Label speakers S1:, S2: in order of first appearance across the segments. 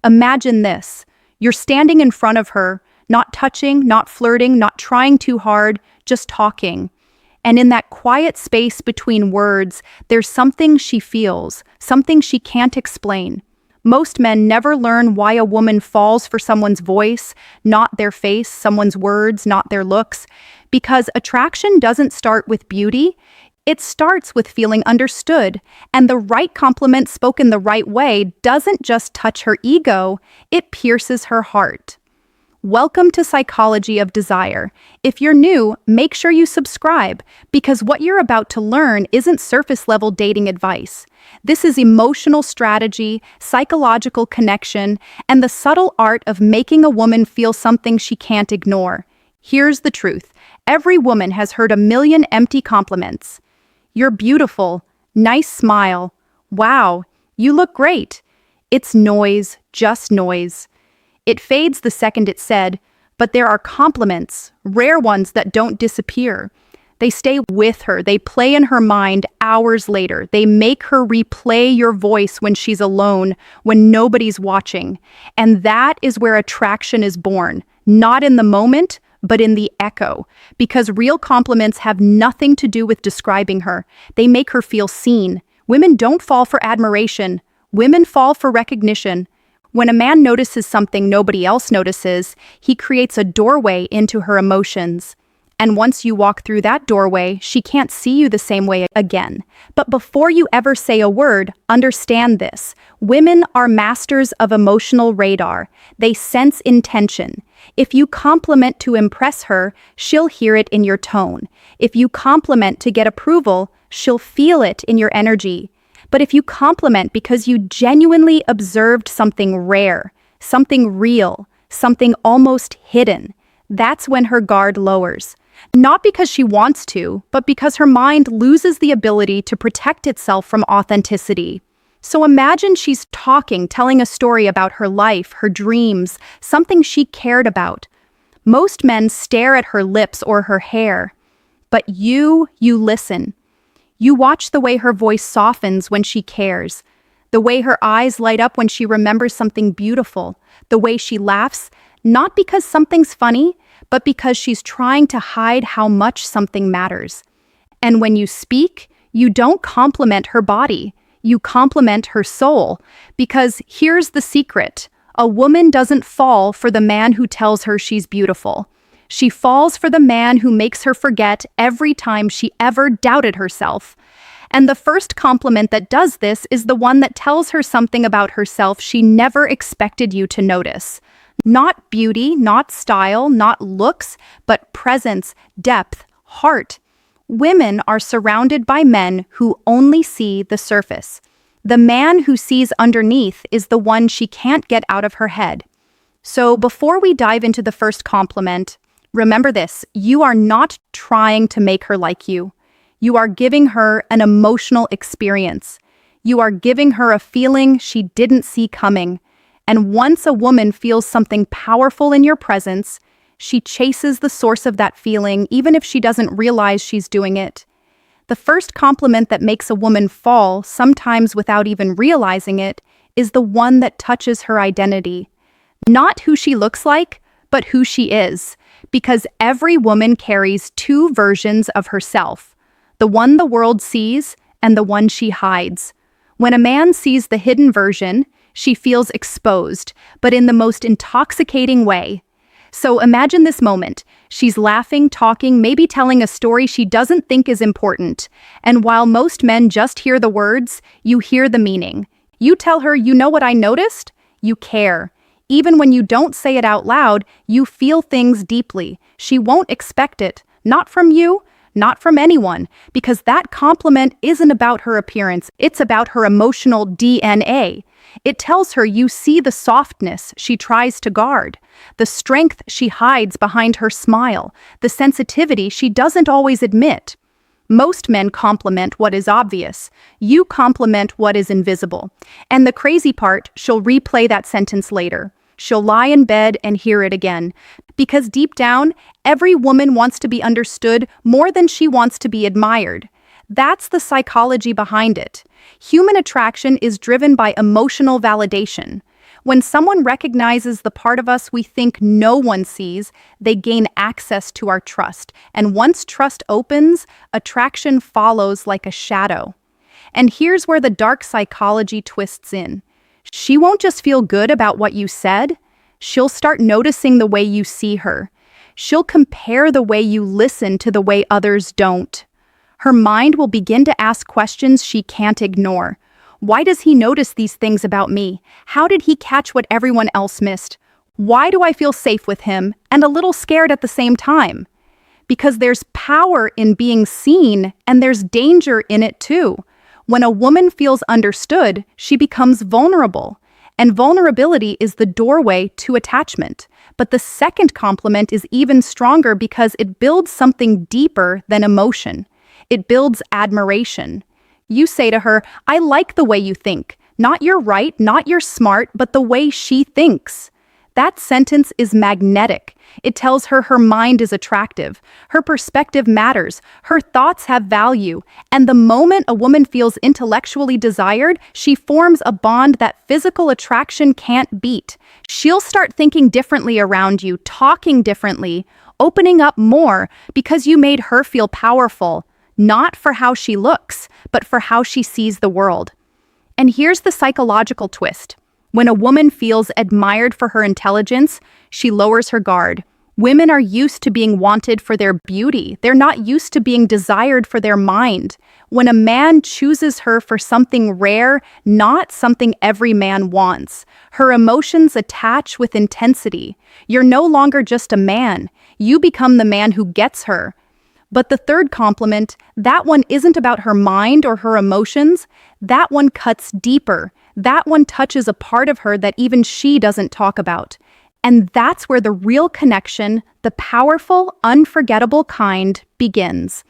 S1: Imagine this. You're standing in front of her, not touching, not flirting, not trying too hard, just talking. And in that quiet space between words, there's something she feels, something she can't explain. Most men never learn why a woman falls for someone's voice, not their face, someone's words, not their looks. Because attraction doesn't start with beauty, it starts with feeling understood. And the right compliment spoken the right way doesn't just touch her ego, it pierces her heart. Welcome to Psychology of Desire. If you're new, make sure you subscribe, because what you're about to learn isn't surface-level dating advice. This is emotional strategy, psychological connection, and the subtle art of making a woman feel something she can't ignore. Here's the truth. Every woman has heard a million empty compliments. You're beautiful. Nice smile. Wow, you look great. It's noise, just noise. It fades the second it's said, but there are compliments, rare ones that don't disappear. They stay with her, they play in her mind hours later. They make her replay your voice when she's alone, when nobody's watching. And that is where attraction is born, not in the moment, but in the echo. Because real compliments have nothing to do with describing her. They make her feel seen. Women don't fall for admiration. Women fall for recognition. When a man notices something nobody else notices, he creates a doorway into her emotions. And once you walk through that doorway, she can't see you the same way again. But before you ever say a word, understand this. Women are masters of emotional radar. They sense intention. If you compliment to impress her, she'll hear it in your tone. If you compliment to get approval, she'll feel it in your energy. But if you compliment because you genuinely observed something rare, something real, something almost hidden, that's when her guard lowers. Not because she wants to, but because her mind loses the ability to protect itself from authenticity. So imagine she's talking, telling a story about her life, her dreams, something she cared about. Most men stare at her lips or her hair. But you listen. You watch the way her voice softens when she cares, the way her eyes light up when she remembers something beautiful, the way she laughs, not because something's funny, but because she's trying to hide how much something matters. And when you speak, you don't compliment her body, you compliment her soul. Because here's the secret: a woman doesn't fall for the man who tells her she's beautiful. She falls for the man who makes her forget every time she ever doubted herself. And the first compliment that does this is the one that tells her something about herself she never expected you to notice. Not beauty, not style, not looks, but presence, depth, heart. Women are surrounded by men who only see the surface. The man who sees underneath is the one she can't get out of her head. So before we dive into the first compliment, remember this: you are not trying to make her like you. You are giving her an emotional experience. You are giving her a feeling she didn't see coming. And once a woman feels something powerful in your presence, she chases the source of that feeling, even if she doesn't realize she's doing it. The first compliment that makes a woman fall, sometimes without even realizing it, is the one that touches her identity. Not who she looks like, but who she is. Because every woman carries two versions of herself, the one the world sees and the one she hides. When a man sees the hidden version, she feels exposed, but in the most intoxicating way. So imagine this moment. She's laughing, talking, maybe telling a story she doesn't think is important. And while most men just hear the words, you hear the meaning. You tell her, "You know what I noticed?" You care. Even when you don't say it out loud, you feel things deeply. She won't expect it. Not from you, not from anyone, because that compliment isn't about her appearance. It's about her emotional DNA. It tells her you see the softness she tries to guard, the strength she hides behind her smile, the sensitivity she doesn't always admit. Most men compliment what is obvious. You compliment what is invisible. And the crazy part, she'll replay that sentence later. She'll lie in bed and hear it again. Because deep down, every woman wants to be understood more than she wants to be admired. That's the psychology behind it. Human attraction is driven by emotional validation. When someone recognizes the part of us we think no one sees, they gain access to our trust. And once trust opens, attraction follows like a shadow. And here's where the dark psychology twists in. She won't just feel good about what you said, she'll start noticing the way you see her. She'll compare the way you listen to the way others don't. Her mind will begin to ask questions she can't ignore. Why does he notice these things about me? How did he catch what everyone else missed? Why do I feel safe with him and a little scared at the same time? Because there's power in being seen and there's danger in it too. When a woman feels understood, she becomes vulnerable. And vulnerability is the doorway to attachment. But the second compliment is even stronger because it builds something deeper than emotion. It builds admiration. You say to her, "I like the way you think. Not you're right, not you're smart, but the way she thinks." That sentence is magnetic. It tells her her mind is attractive, her perspective matters, her thoughts have value, and the moment a woman feels intellectually desired, she forms a bond that physical attraction can't beat. She'll start thinking differently around you, talking differently, opening up more because you made her feel powerful, not for how she looks, but for how she sees the world. And here's the psychological twist. When a woman feels admired for her intelligence, she lowers her guard. Women are used to being wanted for their beauty. They're not used to being desired for their mind. When a man chooses her for something rare, not something every man wants, her emotions attach with intensity. You're no longer just a man. You become the man who gets her. But the third compliment, that one isn't about her mind or her emotions. That one cuts deeper. That one touches a part of her that even she doesn't talk about. And that's where the real connection, the powerful, unforgettable kind, begins.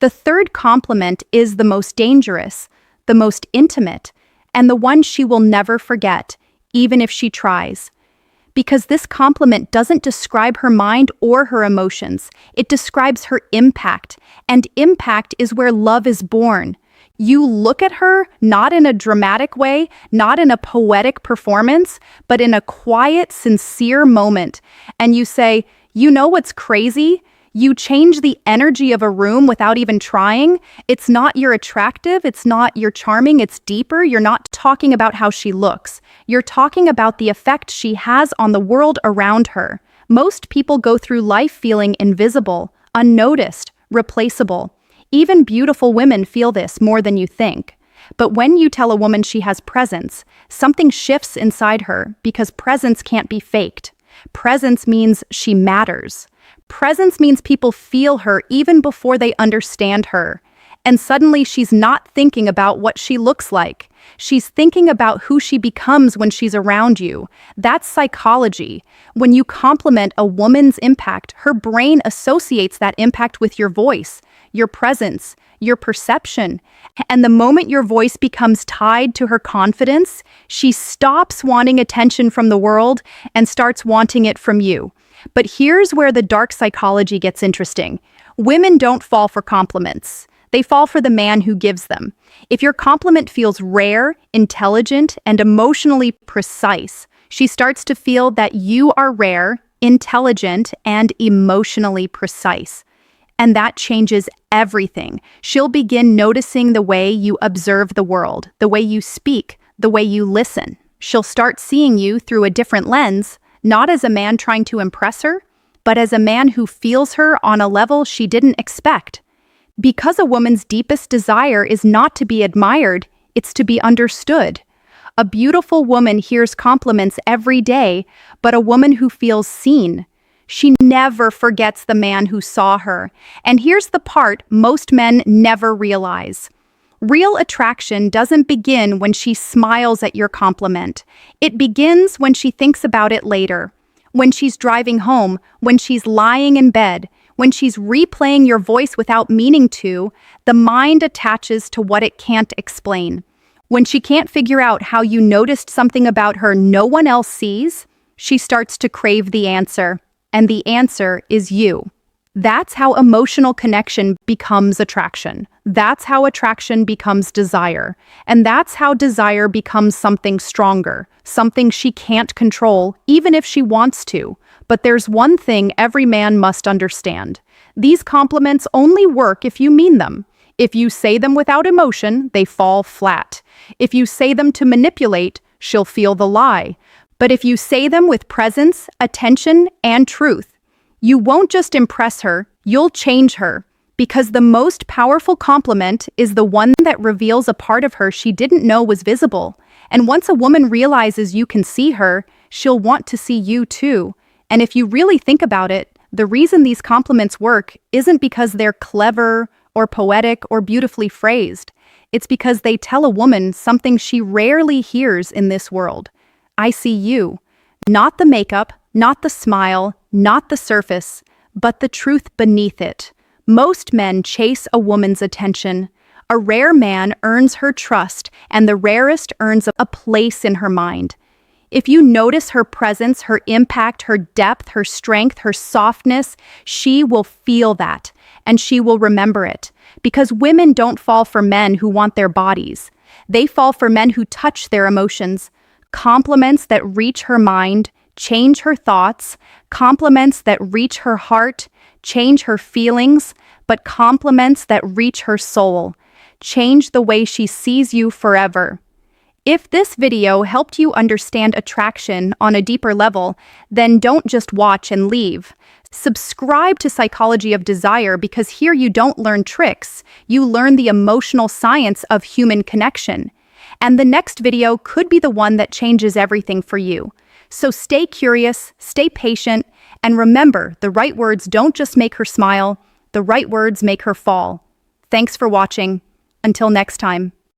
S1: The third compliment is the most dangerous, the most intimate, and the one she will never forget, even if she tries. Because this compliment doesn't describe her mind or her emotions. It describes her impact, and impact is where love is born. You look at her not in a dramatic way, not in a poetic performance, but in a quiet, sincere moment. And you say, "You know what's crazy? You change the energy of a room without even trying. It's not you're attractive, it's not you're charming, it's deeper. You're not talking about how she looks. You're talking about the effect she has on the world around her." Most people go through life feeling invisible, unnoticed, replaceable. Even beautiful women feel this more than you think. But when you tell a woman she has presence, something shifts inside her because presence can't be faked. Presence means she matters. Presence means people feel her even before they understand her. And suddenly she's not thinking about what she looks like. She's thinking about who she becomes when she's around you. That's psychology. When you compliment a woman's impact, her brain associates that impact with your voice, your presence, your perception. And the moment your voice becomes tied to her confidence, she stops wanting attention from the world and starts wanting it from you. But here's where the dark psychology gets interesting. Women don't fall for compliments. They fall for the man who gives them. If your compliment feels rare, intelligent, and emotionally precise, she starts to feel that you are rare, intelligent, and emotionally precise. And that changes everything. She'll begin noticing the way you observe the world, the way you speak, the way you listen. She'll start seeing you through a different lens, not as a man trying to impress her, but as a man who feels her on a level she didn't expect. Because a woman's deepest desire is not to be admired, it's to be understood. A beautiful woman hears compliments every day, but a woman who feels seen, she never forgets the man who saw her. And here's the part most men never realize. Real attraction doesn't begin when she smiles at your compliment. It begins when she thinks about it later. When she's driving home, when she's lying in bed, when she's replaying your voice without meaning to, the mind attaches to what it can't explain. When she can't figure out how you noticed something about her no one else sees, she starts to crave the answer. And the answer is you. That's how emotional connection becomes attraction. That's how attraction becomes desire. And that's how desire becomes something stronger, something she can't control, even if she wants to. But there's one thing every man must understand. These compliments only work if you mean them. If you say them without emotion, they fall flat. If you say them to manipulate, she'll feel the lie. But if you say them with presence, attention, and truth, you won't just impress her, you'll change her. Because the most powerful compliment is the one that reveals a part of her she didn't know was visible. And once a woman realizes you can see her, she'll want to see you too. And if you really think about it, the reason these compliments work isn't because they're clever or poetic or beautifully phrased. It's because they tell a woman something she rarely hears in this world. I see you. Not the makeup, not the smile, not the surface, but the truth beneath it. Most men chase a woman's attention. A rare man earns her trust, and the rarest earns a place in her mind. If you notice her presence, her impact, her depth, her strength, her softness, she will feel that, and she will remember it. Because women don't fall for men who want their bodies. They fall for men who touch their emotions. Compliments that reach her mind, change her thoughts. Compliments that reach her heart, change her feelings. But compliments that reach her soul, change the way she sees you forever. If this video helped you understand attraction on a deeper level, then don't just watch and leave. Subscribe to Psychology of Desire, because here you don't learn tricks, you learn the emotional science of human connection. And the next video could be the one that changes everything for you. So stay curious, stay patient, and remember, the right words don't just make her smile, the right words make her fall. Thanks for watching. Until next time.